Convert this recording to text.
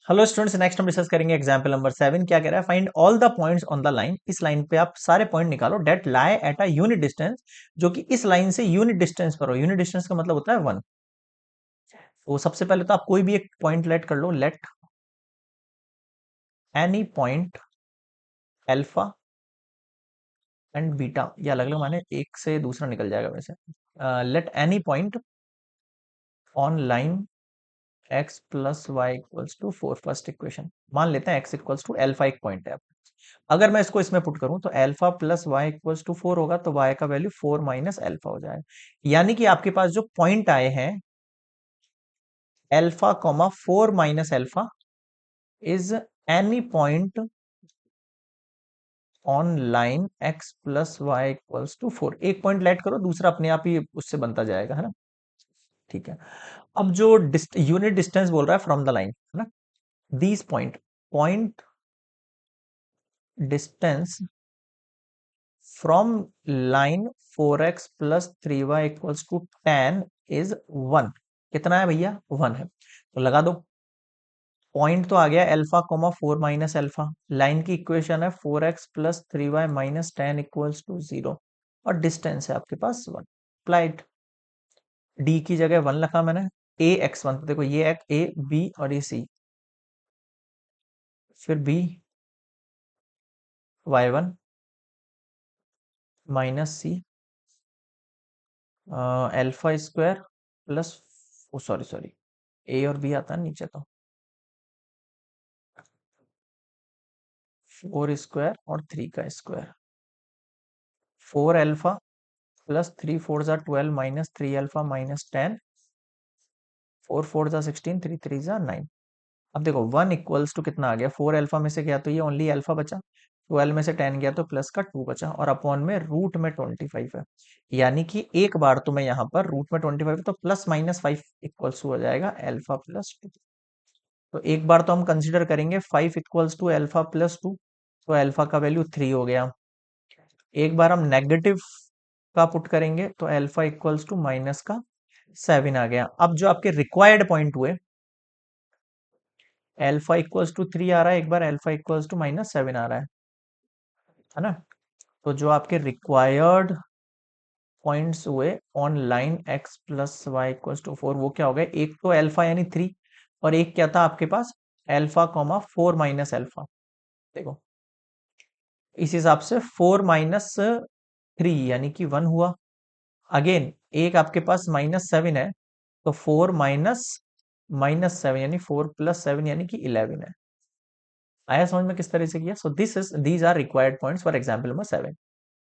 Hello students, next हम discuss करेंगे example number 7। क्या कह रहा है? Find all the points on the line. इस लाइन पे आप सारे पॉइंट निकालो date lie at a unit distance, जो कि इस लाइन से यूनिट डिस्टेंस पर हो। यूनिट डिस्टेंस का मतलब होता है 1। तो सबसे पहले तो आप कोई भी एक पॉइंट लेट कर लो। Let any point alpha and beta, ये अलग अलग माने, एक से दूसरा निकल जाएगा वैसे। Let any point on line x plus y equals to 4। First equation मान लेते हैं x इक्वल्स टू अल्फा एक पॉइंट है। अगर मैं इसको इसमें पुट करूं तो alpha plus y equals to 4 होगा, तो y का वैल्यू 4 माइनस अल्फा हो जाएगा। यानी कि आपके पास जो पॉइंट आए हैं alpha comma 4 minus alpha is any point on line x plus y equals to 4। एक पॉइंट लेट करो, दूसरा अपने आप ही उससे बनता जाएगा, है ना। ठीक है। अब जो यूनिट डिस्टेंस बोल रहा है फ्रॉम द लाइन, है ना, these point point distance from line 4x plus 3y equals to 10 is 1। कितना है भैया? 1 है। तो लगा दो। पॉइंट तो आ गया alpha coma 4 minus alpha. Line की इक्वेशन है 4x plus 3y minus 10 equals to 0। और डिस्टेंस है आपके पास 1। अप्लाइड। डी की जगह 1 लिखा मैंने। ए एक्स वन, देखो ये ए बी और ये सी, फिर B y1 minus C alpha square plus, oh sorry sorry, A और बी आता है नीचे, तो 4 स्क्वायर और 3 का स्क्वायर। 4 अल्फा प्लस 3 4 जा 12 माइनस 3 अल्फा माइनस 10। 4 4 जा 16, 3 3 जा 9। अब देखो 1 इक्वल्स टू कितना आ गया? 4 अल्फा में से गया तो ये ओनली अल्फा बचा, 12 में से 10 गया तो प्लस का 2 बचा, और अपॉन में रूट में 25 है। यानी कि एक बार तो मैं यहाँ पर रूट में 25 है तो प्लस माइनस 5 इक्वल्स हो जाएगा अल्फा प्लस 2। तो एक बार तो हम कंसिडर करेंगे 5 इक्वल्स टू अल्फा प्लस 2, तो अल्फा का वैल्यू 3 हो गया। एक बार हम नेगेटिव का पुट करेंगे तो अल्फा इक्वल्स टू माइनस का 7 आ गया। अब जो आपके रिक्वायर्ड पॉइंट हुए, अल्फा इक्वल्स टू 3 आ रहा है, एक बार अल्फा इक्वल्स टू माइनस 7 आ रहा है ना। तो जो आपके रिक्वायर्ड पॉइंट्स हुए on line x plus y equals to 4, वो क्या हो गए? एक तो अल्फा यानी 3, और एक क्या था आपके पास? Alpha comma 4 minus alpha. देखो इस हिसाब से 4 माइनस 3 यानी कि 1 हुआ। अगेन एक आपके पास माइनस 7 है, तो 4 माइनस माइनस 7 यानी 4 प्लस 7 यानी कि 11 है। आया समझ में किस तरह से किया? So this is these are required points for example number 7।